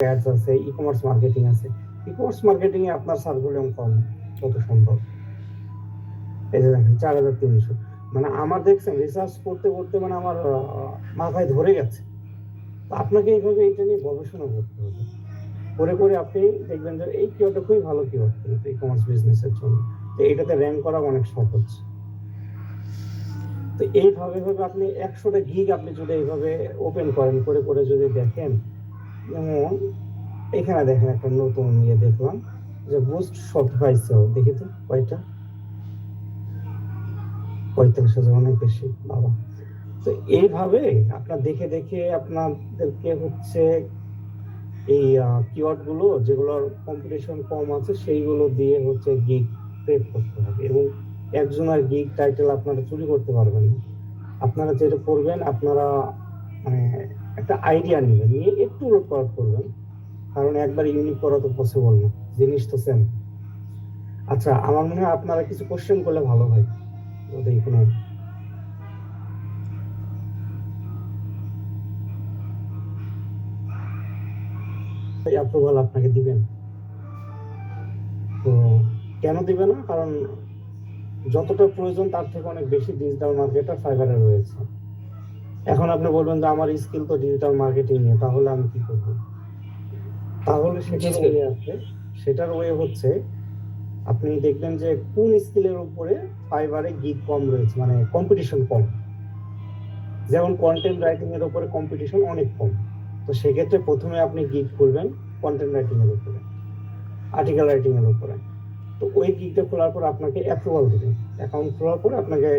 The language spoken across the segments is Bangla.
অ্যাডস আছে, ই-কমার্স মার্কেটিং আছে। ই-কমার্স মার্কেটিং এ আপনার সার্চ ভলিউম কম যত সম্ভব। এই যে দেখেন 4300, মানে আমার দেখছেন রিসার্চ করতে করতে মানে আমার মাথায় ধরে গেছে। তো আপনাকে এইভাবে এটা নিয়ে গবেষণা করতে হবে, করে করে আপনি দেখবেন যে এই কিওয়ার্ডটা খুবই ভালো কিওয়ার্ড কিন্তু ই-কমার্স বিজনেসের জন্য। তো এটাতে র্যাঙ্ক করা অনেক সহজ। তো এইভাবে ভাবে আপনি 100টা গিগ আপনি যদি এইভাবে ওপেন করেন, করে করে যদি দেখেন, যেমন এখানে দেখেন একটা নতুন ইয়ে দেখলাম যে বুস্ট শপিফাই সেও, দেখি তো কয়টা, 45,000, অনেক বেশি বাবা। তো এইভাবে আপনার দেখে দেখে আপনাদেরকে হচ্ছে এই কিওয়ার্ড গুলো যেগুলোর কম্পিটিশন কম আছে সেইগুলো দিয়ে হচ্ছে গিগ ক্রিয়েট করতে হবে, এবং একজনের গিগ টাইটেল আপনারা চুরি করতে পারবেন না। আপনারা যেটা করবেন, আপনারা মানে একটা আইডিয়া নেবেন, নিয়ে একটু উলটপালট করবেন, কারণ একবার ইউনিক করা তো পসিবল না, জিনিস তো সেম। আচ্ছা, আমার মনে হয় আপনারা কিছু কোশ্চেন করলে ভালো হয়, যদি কোনো অ্যাপ্রুভাল আপনাকে দিবেন। তো কেন দিবে না? কারণ যতটা প্রয়োজন তার থেকে অনেক বেশি ডিজিটাল মার্কেটার ফাইবারে রয়েছে। এখন আপনি বলবেন যে আমার স্কিল তো ডিজিটাল মার্কেটিং নিয়ে, তাহলে আমি কি করব? তাহলে সেটার ওয়ে হচ্ছে আপনি দেখবেন যে কোন স্কিলের উপরে ফাইবারে গিগ কম রয়েছে, মানে কম্পিটিশন কম। যেমন কন্টেন্ট রাইটিং এর উপরে কম্পিটিশন অনেক কম, তো সেক্ষেত্রে প্রথমে আপনি গিগ করবেন কন্টেন্ট রাইটিং এর উপরে, আর্টিকেল রাইটিং এর উপরে। তো ওই গিগটা খোলার পর আপনাকে অ্যাপ্রুভাল দিবে, অ্যাকাউন্ট খোলার পরে আপনাকে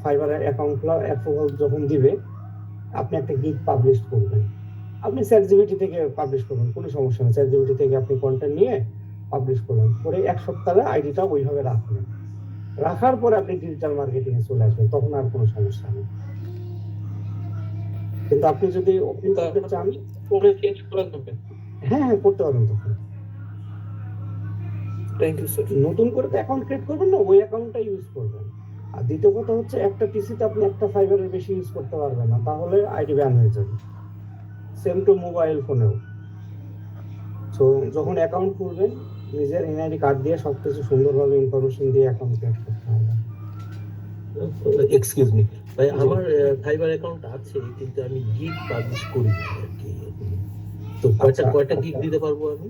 ফাইবারের অ্যাকাউন্ট খোলার অ্যাপ্রুভাল যখন দিবে, আপনি একটা গিগ পাবলিশ করবেন। আপনি চ্যাটজিপিটি থেকে পাবলিশ করবেন, কোনো সমস্যা নেই। চ্যাটজিপিটি থেকে আপনি কন্টেন্ট নিয়ে পাবলিশ করলেন, করে 1 সপ্তাহে আইডিটা ওইভাবে রাখলেন, রাখার পরে আপনি ডিজিটাল মার্কেটিং এ চলে আসবেন, তখন আর কোনো সমস্যা নেই। কিন্তু আপনি যদি ওপেন করতে চান, পরে চেঞ্জ করা যাবে? হ্যাঁ করতে পারবেন তখন। Thank you sir. নতুন করে তো অ্যাকাউন্ট ক্রিয়েট করবেন না, ওই অ্যাকাউন্টটা ইউজ করবেন। আর দ্বিতীয় কথা হচ্ছে একটা পিসিতে আপনি একটা ফাইবারের বেশি ইউজ করতে পারবেন না, তাহলে আইডি ব্যান হয়ে যাবে। সেম টু মোবাইল ফোনেও। তো যখন অ্যাকাউন্ট খুলবেন, নিজের এনআইডি কার্ড দিয়ে সবকিছু সুন্দরভাবে ইনফরমেশন দিয়ে অ্যাকাউন্ট ক্রিয়েট করতে হবে। এক্সকিউজ মি ভাই, আমার ফাইবার অ্যাকাউন্ট আছে কিন্তু আমি গিগ পাবলিশ করি আর কি। তো কয়টা গিগ দিতে পারবো আমি?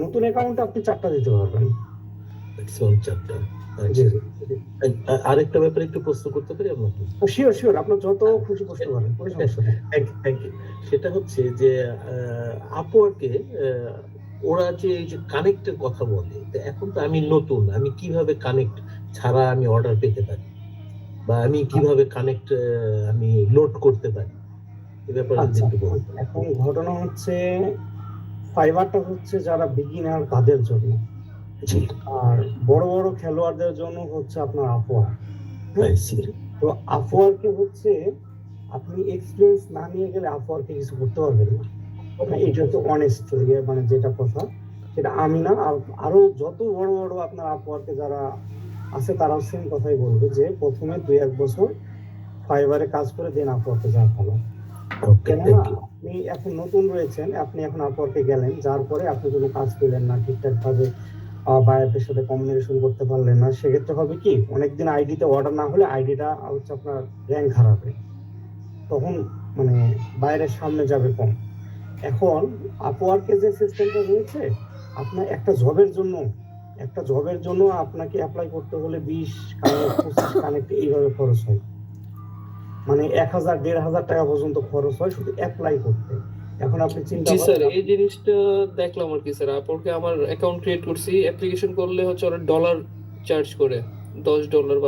নতুন অ্যাকাউন্টে আপনি 4টা দিতে পারবেন, ম্যাক্সিমাম 4টা। আরেকটা ব্যাপারে একটু প্রশ্ন করতে পারি আপনাকে? শিওর, আপনার যত খুশি প্রশ্ন করেন, কোনো সমস্যা নেই। Thank you. সেটা হচ্ছে যে আপওয়ার্কে ওরা যে এই যে কানেক্টের কথা বলে, তো এখন তো আমি নতুন, আমি কিভাবে কানেক্ট ছাড়া আমি অর্ডার পেতে পারি, বা আমি কিভাবে কানেক্ট আমি লোড করতে পারি, এই ব্যাপারে যদি একটু বলুন। এখন ঘটনা হচ্ছে ফাইবারটা হচ্ছে যারা বিগিনার তাদের জন্য, আর বড় বড় খেলোয়াড়দের জন্য হচ্ছে আপনার আপওয়ার্ক। তো আপওয়ার্কে হচ্ছে আপনি এক্সপিরিয়েন্স না নিয়ে গেলে আপওয়ার্কে কিছু করতে পারবেন না। এটা তো অনেস্ট, মানে যেটা কথা সেটা আমি না, আরো যত বড় বড় আপনার আপওয়ার্কে যারা আছে তারাও সেম কথাই বলবে যে প্রথমে 2-1 বছর ফাইবারে কাজ করে দেন আপওয়ার্কে যাওয়া ভালো। কেননা আপনি এখন নতুন রয়েছেন, আপনি এখন আপওয়ার্কে গেলেন, যার পরে আপনি কোনো কাজ পেলেন না, ঠিকঠাক ভাবে বায়ারদের সাথে কমিউনিকেশন করতে পারলেন না, সেক্ষেত্রে হবে কি অনেকদিন আইডিতে অর্ডার না হলে আইডিটা হচ্ছে আপনার র্যাঙ্ক হারাবে, তখন মানে বাইরের সামনে যাবে কম। এখন আপওয়ার্কে যে সিস্টেমটা রয়েছে, আপনার একটা জবের জন্য আপনাকে অ্যাপ্লাই করতে হলে 20 কানেক্ট 25 কানেক্ট এইভাবে খরচ হয়, মানে 1,000-1,500 টাকা পর্যন্ত খরচ হয় শুধু অ্যাপ্লাই করতে। এখন আপনি চিন্তা জি স্যার, করেন, এই জিনিসটা দেখলাম আর কি স্যার। আপওয়ার্কে আমার অ্যাকাউন্ট ক্রিয়েট করছি, অ্যাপ্লিকেশন করলে হচ্ছে ওরা ডলার চার্জ করে, $10, $12,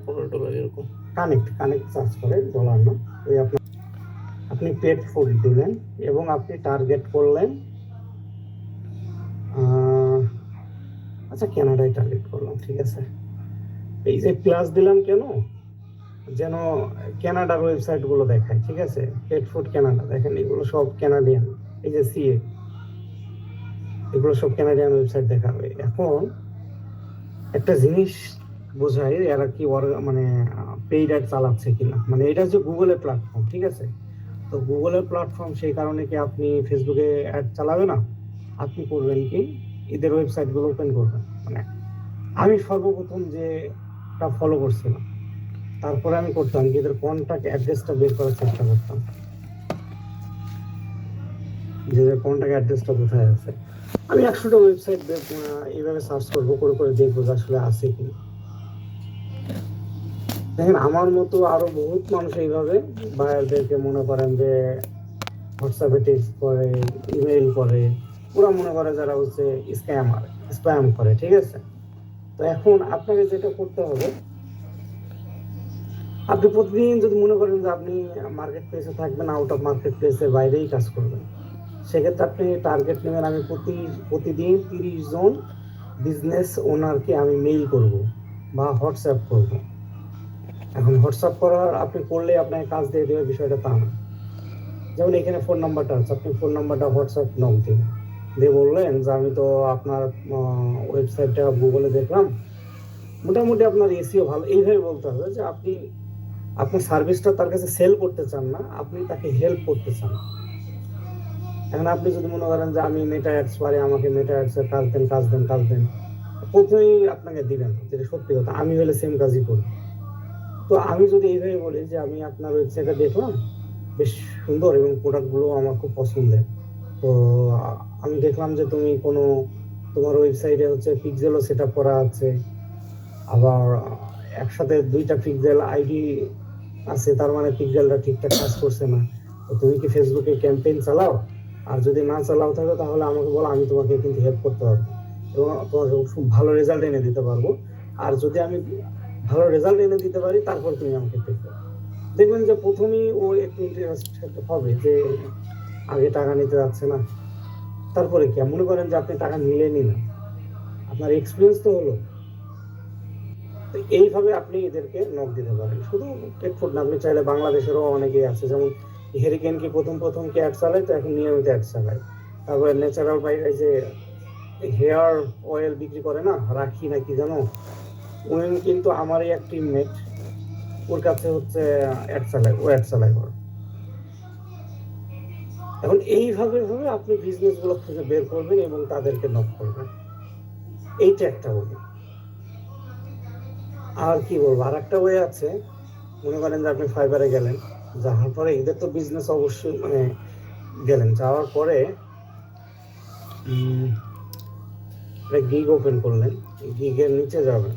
$15 এরকম। কানেক্ট চার্জ করে, ডলার না। ওই আপনি পেড ফুল দিলেন এবং আপনি টার্গেট করলেন, আচ্ছা কানাডায় টার্গেট করলাম, ঠিক আছে। এই যে প্লাস দিলাম কেন, যেন কানাডার ওয়েবসাইট গুলো দেখায়, ঠিক আছে। পেট ফুড কানাডা, দেখেন এগুলো সব কানাডিয়ান, এই যে সিএ, এগুলো সব কানাডিয়ান ওয়েবসাইট দেখাবে। এখন একটা জিনিস বোঝায় এরা কি মানে পেইড অ্যাড চালাচ্ছে কিনা, মানে এটা হচ্ছে গুগলের প্ল্যাটফর্ম, ঠিক আছে। তো তো গুগলের প্ল্যাটফর্ম, সেই কারণে কি আপনি ফেসবুকে অ্যাড চালাবে না? আপনি করবেন কি, এদের ওয়েবসাইটগুলো ওপেন করবেন। মানে আমি সর্বপ্রথম যেটা ফলো করছিলাম, তারপরে আমি করতাম কি, এদের কন্ট্যাক্ট অ্যাড্রেসটা বের করার চেষ্টা করতাম, যে এদের কন্ট্যাক্ট অ্যাড্রেসটা কোথায় আছে। আমি 100টা ওয়েবসাইট এইভাবে সার্চ করবো, করে দেখবো যে আসলে আছে কি। দেখেন, আমার মতো আরো বহুত মানুষ এইভাবে বায়ারদেরকে মনে করেন যে হোয়াটসঅ্যাপে টেক্সট করে, ইমেইল করে, ওরা মনে করে যারা হচ্ছে স্প্যাম করে, ঠিক আছে। তো এখন আপনাকে যেটা করতে হবে, আপনি প্রতিদিন যদি মনে করেন যে আপনি মার্কেট প্লেসে থাকবেন, আউট অফ মার্কেট প্লেসের বাইরেই কাজ করবেন, সেক্ষেত্রে আপনি টার্গেট নেবেন, আমি প্রতিদিন 30 জন বিজনেস ওনারকে আমি মেইল করব বা হোয়াটসঅ্যাপ করব। এখন হোয়াটসঅ্যাপ করার আপনি করলে আপনাকে কাজ দিয়ে দেবে, বিষয়টা তা না। যেমন এখানে ফোন নাম্বারটা আছে, আপনি ফোন নাম্বারটা হোয়াটসঅ্যাপ নক দিন, দিয়ে বললেন যে আমি তো আপনার ওয়েবসাইটটা গুগলে দেখলাম, মোটামুটি আপনার এসিও ভালো। এইভাবে বলতে হবে যে আপনি আপনার সার্ভিসটা তার কাছে সেল করতে চান না, আপনি তাকে হেল্প করতে চান। এখন আপনি যদি মনে করেন যে আমি মেটা অ্যাডস পারি, আমাকে মেটা অ্যাডস এর কাজ দেন, প্রথমেই আপনাকে দিবেন, যেটা সত্যি কথা। আমি হলে সেম কাজই করি। তো আমি যদি এইভাবে বলি যে আমি আপনার ওয়েবসাইটে দেখলাম, বেশ সুন্দর এবং প্রোডাক্টগুলো আমার খুব পছন্দের, তো আমি দেখলাম যে তোমার ওয়েবসাইটে হচ্ছে পিক্সেলও সেট আপ করা আছে, আবার একসাথে 2টা পিক্সেল আইডি আছে, তার মানে পিক্সেলটা ঠিকঠাক কাজ করছে না। তো তুমি কি ফেসবুকে ক্যাম্পেইন চালাও? আর যদি না চালাও থাকে, তাহলে আমাকে বলো, আমি তোমাকে কিন্তু হেল্প করতে পারবো এবং তোমাকে খুব ভালো রেজাল্ট এনে দিতে পারবো। আর যদি আমি ভালো রেজাল্ট এনে দিতে পারি, তারপর তুমি আমাকে পে করো। দেখবেন যে প্রথমেই ও একটু ইন্টারেস্টেড হবে, যে আগে টাকা নিতে যাচ্ছে না। তারপরে কি, মনে করেন যে আপনি টাকা নিলেনই না, আপনার এক্সপিরিয়েন্স তো হলো। তো এইভাবে আপনি এদেরকে নক দিতে পারেন। শুধু পেট ফুড না, আপনি চাইলে বাংলাদেশেরও অনেকেই আছে, যেমন হেরিকেন কি প্রথম কি অ্যাড চালায়, তো এখন নিয়মিত অ্যাড চালায়। তারপরে ন্যাচারাল বাইরে যে হেয়ার অয়েল বিক্রি করে না, রাখি না কি জানো, উনি কিন্তু আমারই এক টিমমেট, ওর কাছে হচ্ছে অ্যাড চালায় ওর। এখন এইভাবে আপনি বিজনেস গুলো খুঁজে বের করবেন এবং তাদেরকে নক করবেন। এইটা একটা ওয়ে। আর কি বলবো, আর একটা ওয়ে আছে, মনে করেন যে আপনি ফাইবারে গেলেন, যাওয়ার পরে এদের তো বিজনেস অবশ্যই গেলেন, যাওয়ার পরে গিগ ওপেন করলেন, গিগের নিচে যাবেন,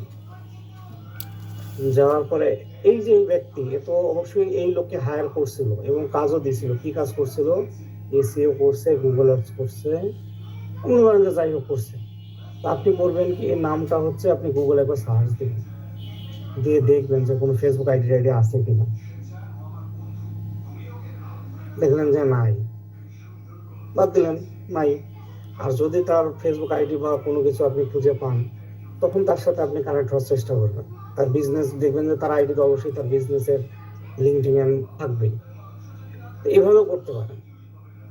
যাওয়ার পরে এই যে ব্যক্তি, এ তো অবশ্যই এই লোককে হায়ার করছিল এবং কাজও দিছিল। কি কাজ করছিল? এসইও করছে, গুগল অ্যাডস করছে, মনে করেন যে যাই হোক করছে। তো আপনি করবেন কি, এর নামটা হচ্ছে আপনি গুগলে একবার সার্চ দিবেন, দিয়ে দেখবেন যে কোনো ফেসবুক আইডি আছে কিনা। দেখলেন যে নাই, বাদ দিলেন, নাই। আর যদি তার ফেসবুক আইডি বা কোনো কিছু আপনি খুঁজে পান, তখন তার সাথে আপনি কানেক্ট হওয়ার চেষ্টা করবেন। তার বিজনেস দেখবেন যে তার আইডি তো অবশ্যই তার বিজনেসের লিঙ্কডিন থাকবেই। এইভাবেও করতে পারেন।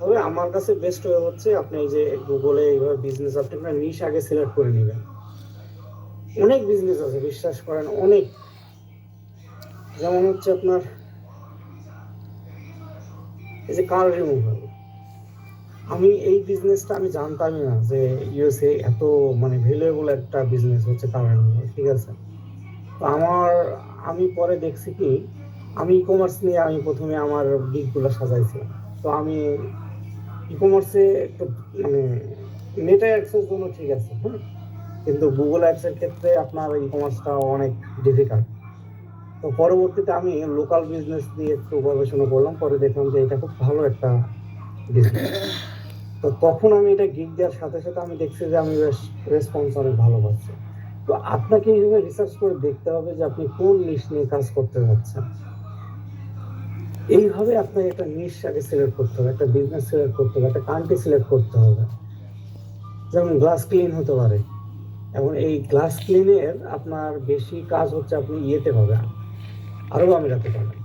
তবে আমার কাছে বেস্ট ওয়ে হচ্ছে, আপনি এই যে গুগলে এইভাবে বিজনেস, আপনি আপনার নিশ আগে সিলেক্ট করে নেবেন। অনেক বিজনেস আছে, বিশ্বাস করেন, অনেক। যেমন হচ্ছে আপনার এই যে কার রিমুভাল, আমি এই বিজনেসটা আমি জানতামই না যে ইউএসএ এত ভ্যালুয়েবল একটা বিজনেস হচ্ছে কার রিমুভাল, ঠিক আছে। তো আমি পরে দেখছি কি, আমি ই কমার্স নিয়ে আমি প্রথমে আমার গিগগুলো সাজাইছিলাম। তো আমি ই কমার্সে একটু মেটা অ্যাডসের জন্য ঠিক আছে, হ্যাঁ, কিন্তু গুগল অ্যাডসের ক্ষেত্রে আপনার ই কমার্সটা অনেক ডিফিকাল্ট। তো পরবর্তীতে আমি লোকাল বিজনেস নিয়ে একটু গবেষণা করলাম, পরে দেখলাম যে এটা খুব ভালো একটা বিজনেস। তো তখন আমি এটা গিগ দেওয়ার সাথে সাথে আমি দেখছি যে আমি রেসপন্স অনেক ভালো পাচ্ছি। তো আপনাকে এইভাবে রিসার্চ করে দেখতে হবে যে আপনি কোন নিশ নিয়ে কাজ করতে যাচ্ছেন। এইভাবে আপনাকে একটা নিশ আগে সিলেক্ট করতে হবে, একটা বিজনেস সিলেক্ট করতে হবে, একটা কান্ট্রি সিলেক্ট করতে হবে। যেমন গ্লাস ক্লিন হতে পারে, এবং এই গ্লাস ক্লিনের আপনার বেশি কাজ হচ্ছে আপনি ইয়েতে পাবেন, আরব আমিরাতে পাবেন।